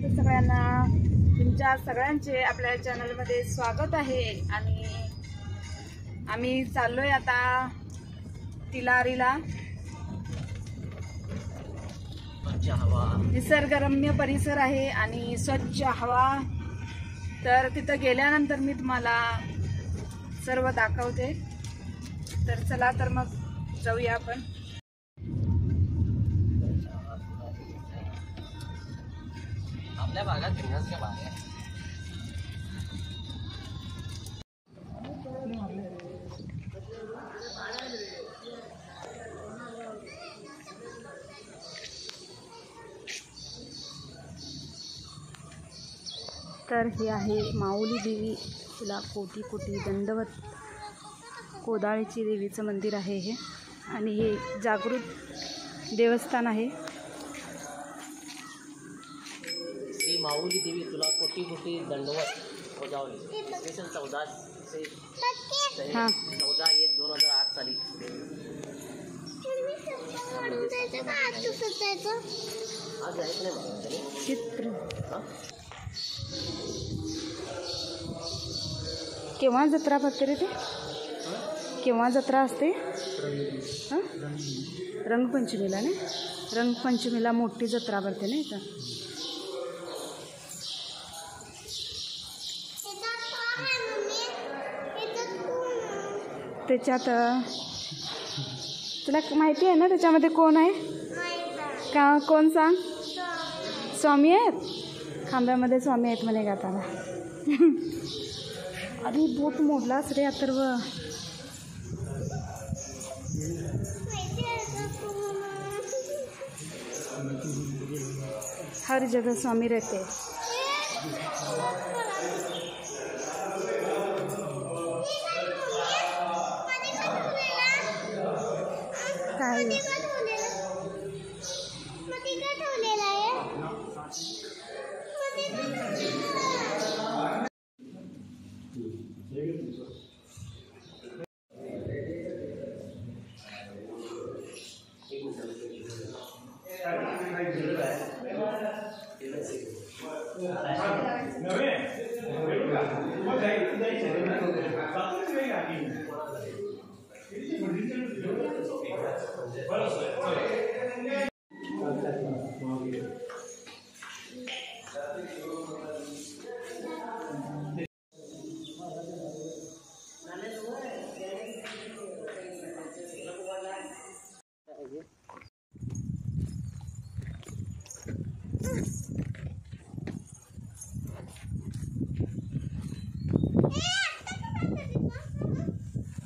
नमस्ते सगळ्यांना, तुमच्या सगळ्यांचे आपल्या चॅनलमध्ये स्वागत आहे। आणि आम्ही चाललोय आता तिलारीला। निसर्गरम्य परिसर आहे आणि स्वच्छ हवा, तर तिथं गेल्यानंतर मी तुम्हाला सर्व दाखवते। तर चला तर मग जाऊया आपण। आपल्या भागात फिरण्याच्या बाहेर तर हे आहे माऊली देवी, तिला कोटी कोटी दंडवत, कोदाळीची देवीचं मंदिर आहे हे। आणि हे जागृत देवस्थान आहे। श्री माऊली देवी तुला कोटी कोटी दंडवत बजावली। स्पेशल 14 1 2008 साली। आज जायचं नाही मला चित्र केव्हा जत्रा भरते रे ते? केव्हा जत्रा असते? हां, रंगपंचमीला ना? रंगपंचमीला मोठी जत्रा भरते ना इथं। त्याच्यात तुला माहिती आहे ना त्याच्यामध्ये कोण आहे का? कोण सांग? स्वामी आहेत, खांब्यामध्ये स्वामी आहेत म्हणे गाताना। अरे बोट मोडलाच रे अथर्व। हर जगह स्वामी रहते हैं। काय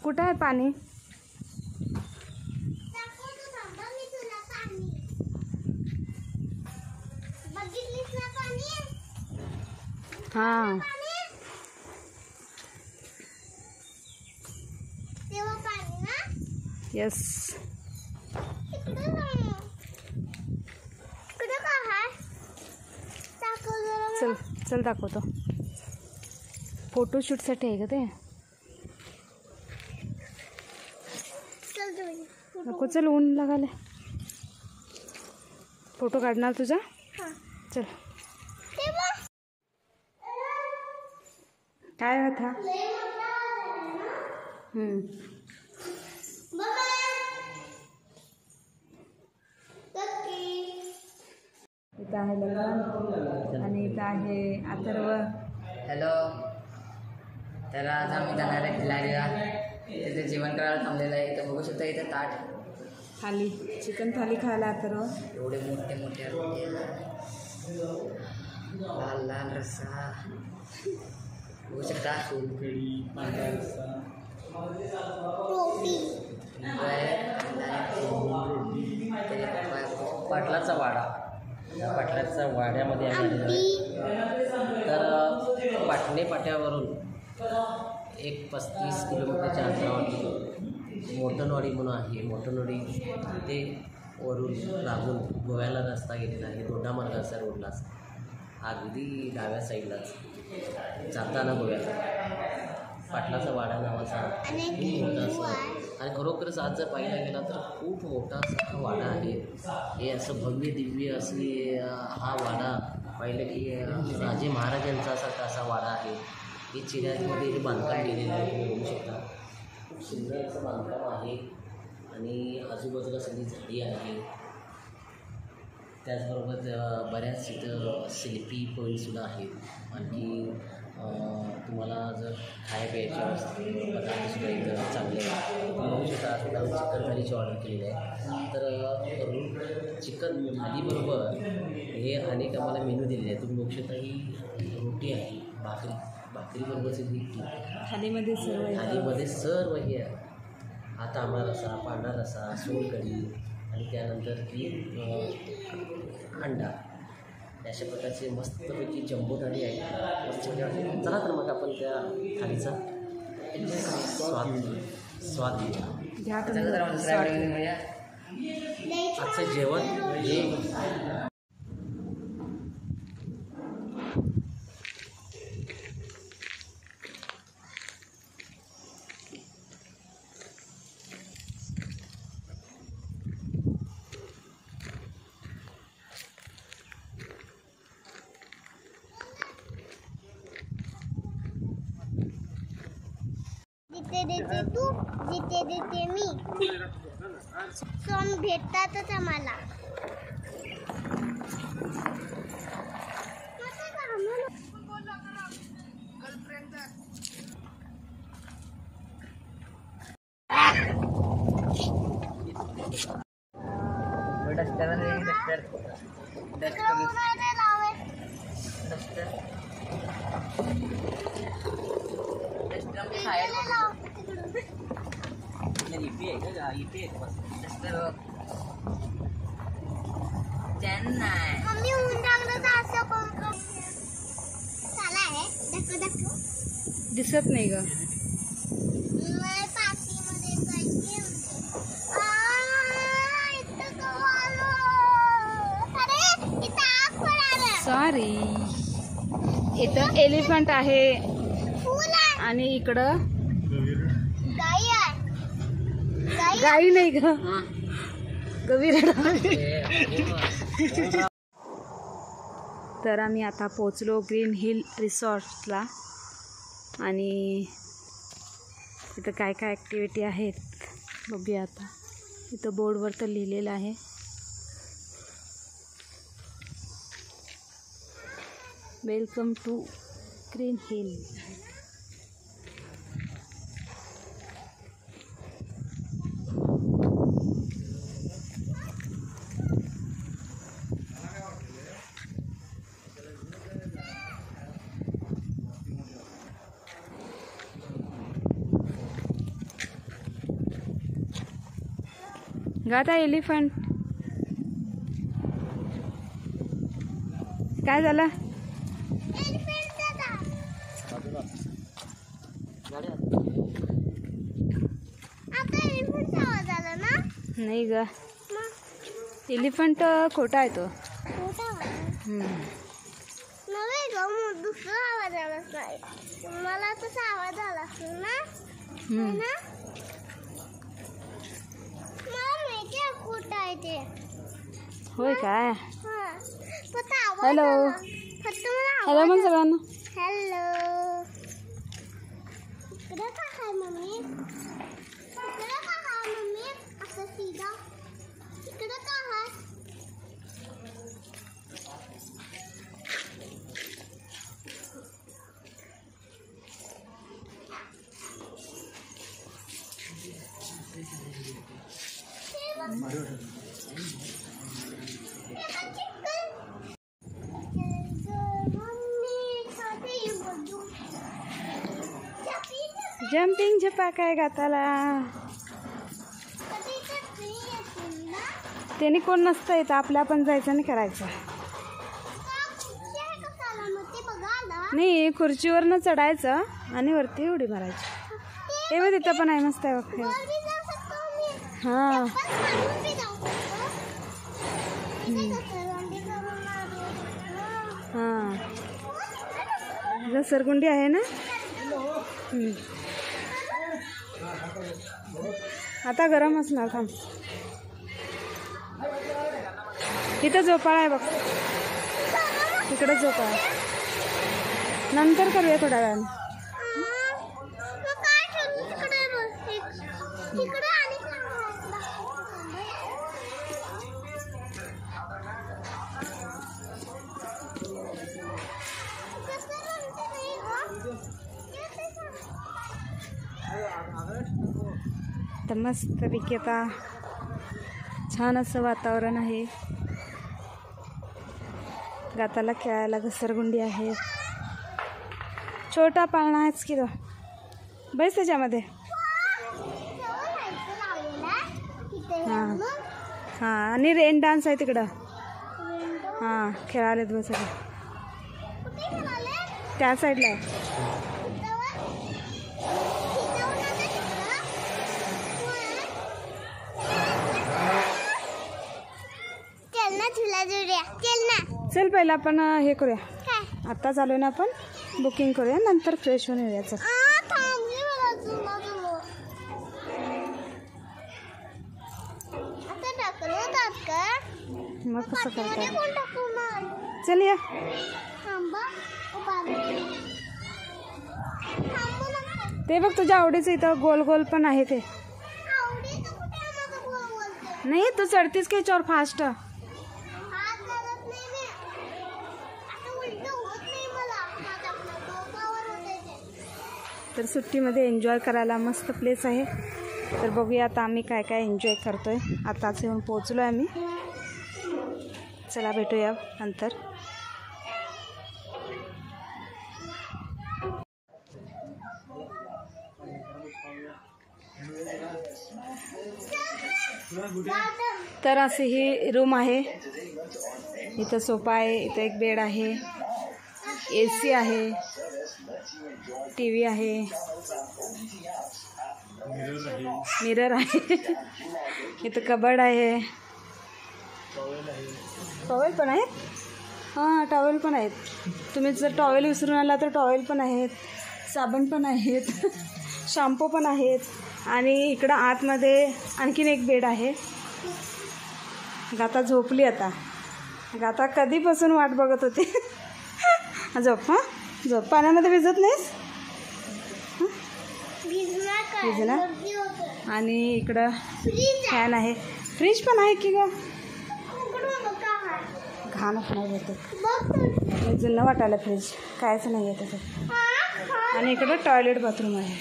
कुठं आहे पाणी? हां, यस। चल चल दाखवतो। फोटोशूटसाठी आहे का ते? नको, चल ऊन लगाले। फोटो काढणार तुझा? चल। काय था? इथं आहे लग्न आणि इथं आहे अथर्व। हॅलो, तर आज आम्ही जाणार आहे तिलारीला। तिथे जेवण करायला थांबलेलं आहे। इथं बघू शकता, इथे ताट थाली, चिकन थाली खायला अथर्व। एवढे मोठे मोठे लाल लाल रस्सा बघू शकता। सोलकढी, पांढरा रस्सा, पाटलाचा वाडा। या पाटलाच्या वाड्यामध्ये आम्ही आलेलो आहे। तर पाटणे पाट्यावरून एक 35 किलोमीटरच्या अंतरावरती मोटनवाडी म्हणून आहे। मोटनवाडी ते वरून लागून गोव्याला रस्ता गेलेला आहे। दोड्डा मार्गाचा रोडलाच अगदी डाव्या साईडलाच जाताना गोव्याला पाटलाचा वाडा नावाचा खूप मोठा असं। आणि खरोखरच आज जर पाहायला गेला तर खूप मोठा असा वाडा आहे। हे असं भव्य दिव्य असे हा वाडा पाहिलं की राजे महाराजांचा असा वाडा आहे. हे चिऱ्यामध्ये हे बांधकाम केलेलं आहे, तुम्ही बघू शकता. खूप सुंदर असं बांधकाम आहे आणि आजूबाजूला सगळी झाडी आहे. त्याचबरोबर बऱ्याच इथं सेल्फी पॉईंटसुद्धा आहेत. आणखी तुम्हाला जर खाया प्यायच्या पदार्थसुद्धा इथं चांगले आहेत. तुम्ही बघू शकता. आता चिकन थालीची ऑर्डर केलेली आहे. तर चिकन थालीबरोबर हे अनेक आम्हाला मेनू दिलेले आहेत. तुम्ही बघू शकता ही रोटी आहे, भाकरीबरोबरची ती थालीमध्ये सर्व हे आहे. हा तांबडा रसा, पांढरा रसा, सोलकढी आणि त्यानंतर की अंडा, अशा प्रकारचे मस्तपैकी जम्बो थाली आहे. मस्त आहे. चला तर मग आपण त्या थालीचा स्वाद घेऊया. आजचं जेवण हे जिथे देते तू, जिथे देते मी, सोम भेटतातच आम्हाला. मम्मी उंडांगलं असं कोण चाला आहे. दाखव दिसत नाही ग. पार्टीमध्ये जायचे. सॉरी. इथं एलिफंट आहे आणि इकडं गाई नाही ग, गवीर. तर आम्ही आता पोचलो ग्रीन हिल रिसॉर्ट्सला आणि इथं काय काय ॲक्टिव्हिटी आहेत बघूया आता. इथं बोर्डवर तर लिहिलेलं आहे. Welcome to green hill. गाता एलिफंट काय झालं? नाही ग, एलिफंट खोटा आहे तो. नव्हे ग, दुसरा आवाज आलाच नाही. मला तसा आवाज आला असेल ना. खोटा आहे ते. होय काय? हॅलो हॅलो मग सगळ्यांना. हॅलो. इकडे का आहे मम्मी? इकडे का आहे मम्मी? असं सीधा इकडे का आहे? जम्पिंग झपाक आहे गाताला. त्याने कोण नसतं येतं, आपल्या पण जायचं आणि करायचं. नाही, खुर्चीवरनं चढायचं आणि वरती उडी मारायची. ते मग तिथं पण आहे, मस्त आहे बघ. हां हां, घसरगुंडी आहे ना. आता गरम असणार. थांब, इथं झोपाळा आहे बघ. तिकडे झोपा. नंतर करूया थोड्या वेळाने. मग काय ठेवलं तिकडे बस तिकडे आणि तर मस्तपैकी आता छान असं वातावरण आहे. गाताला खेळायला घसरगुंडी आहे. छोटा पाळणा आहेच की तो. बस त्याच्यामध्ये. हां हां आणि रेन डान्स आहे तिकडं. हां खेळालेत बस त्या साईडला आहे. चल पहिला आपण हे करूया. आता चालू ना आपण बुकिंग करूया नंतर फ्रेश होऊन येऊयाचं. मग कसं करता. चल या. ते बघ तुझ्या आवडीचं इथं गोल गोल पण आहे ते. नाही तू चढतीस की याच्यावर फास्ट. तर सुट्टीमध्ये एन्जॉय करायला मस्त प्लेस आहे. तर बघूया आता आम्ही काय काय एन्जॉय करतोय. आताच येऊन पोहोचलो आहे आम्ही. चला भेटूया नंतर. तर असे ही रूम आहे. इथं सोफा आहे, इथं एक बेड आहे, AC आहे, TV आहे, मिरर आहे, इथं कबर्ड आहे, टॉवेल पण आहेत. हां टॉवेल पण आहेत. तुम्ही जर टॉवेल विसरून आला तर टॉवेल पण आहेत, साबण पण आहेत, शॅम्पू पण आहेत. आणि इकडं आतमध्ये आणखीन एक बेड आहे. गाता झोपली आता. गाता कधीपासून वाट बघत होती. झोप. हां झोप. पाण्यामध्ये भिजत नाहीस. भिजणार. आणि इकडं फॅन आहे. फ्रीज पण आहे की ग. घाणच नाही होतं. जुनं वाटायला फ्रीज कायच नाही आहे त्याचं. आणि इकडं टॉयलेट बाथरूम आहे.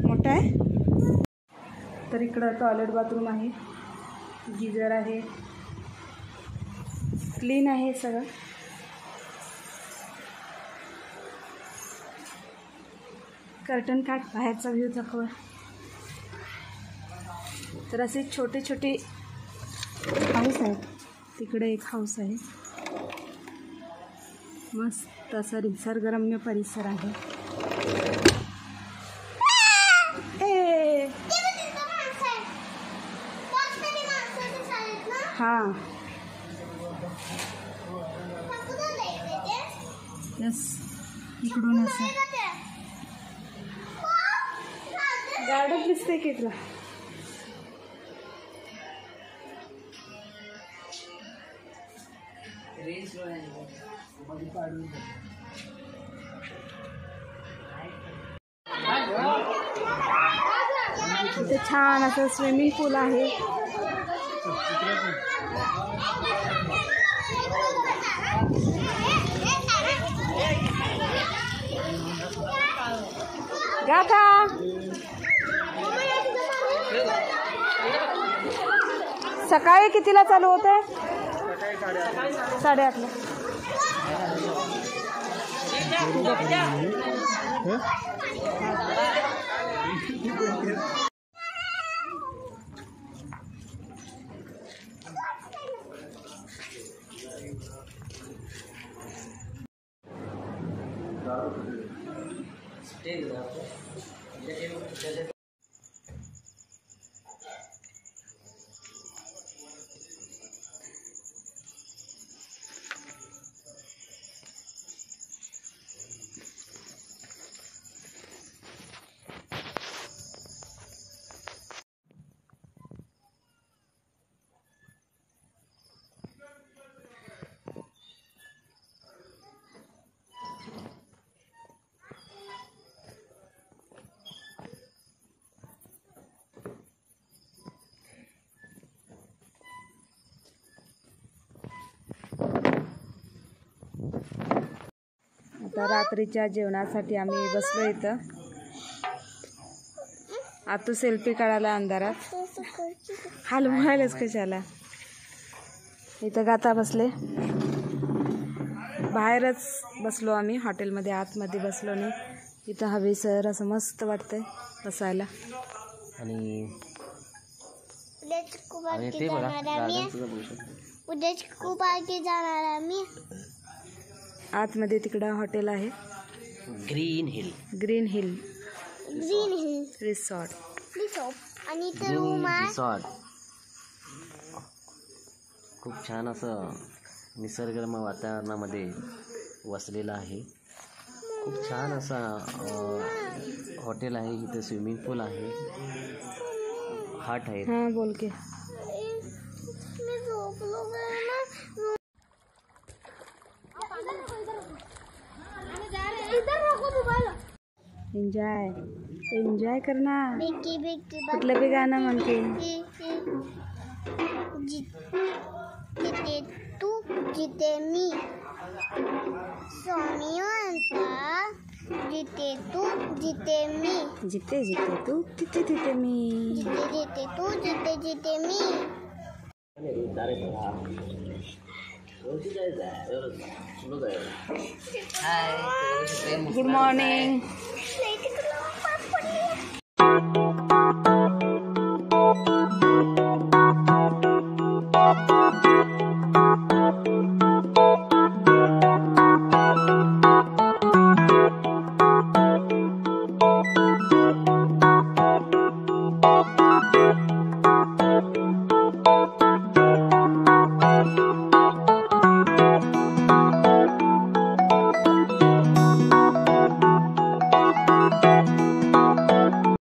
मोठं आहे. तर इकडं टॉयलेट बाथरूम आहे, गीझर आहे, क्लीन आहे सगळं. कर्टन काढ बाहेरचा व्ह्यू दाखव. तर असे छोटे छोटे हाऊस आहेत. तिकडे एक हाऊस आहे. मस्त असं निसर्गरम्य परिसर आहे. हां यस. इकडून असं गार्डन दिसते की तुला. इथे छान असं स्विमिंग पूल आहे. गाथा सकाळी कितीला चालू होते. 8:30ला. आता रात्रीच्या जेवणासाठी आम्ही बसलो इथं. आतू सेल्फी काढायला अंधारात. हलवायलाच कशाला. इथं गाता बसले. बाहेरच बसलो आम्ही हॉटेलमध्ये, आतमध्ये बसलो नाही. इथं हवेसर असं मस्त वाटतंय बसायला. आणि उद्याच खूप आणि आरती ते बघा जाणार आम्ही. गार्डन सुद्धा बघू शकतो. उद्याच खूप आरती जाणार आम्ही. आतमध्ये तिकडं हॉटेल आहे, Green Hill Green Hill Green Hill resort. Resort. आणि इथं रूम आहे. रिसॉर्ट. खूप छान असं निसर्गरम्य वातावरणामध्ये वसलेलं आहे. खूप छान असा हॉटेल आहे. इथे स्विमिंग पूल आहे, हाट आहे. हां बोल के. मी झोपलो काय ना. एन्जॉय एन्जॉय करना. बिकी बिकी कुठलं बी गाणं म्हणते. जिथे तू जिथे मी. स्वामी म्हणता जिथे तू जिथे मी. जिथे जिथे तू तिथे तिथे मी. जिथे जिथे तू जिथे जिथे मी. Good morning.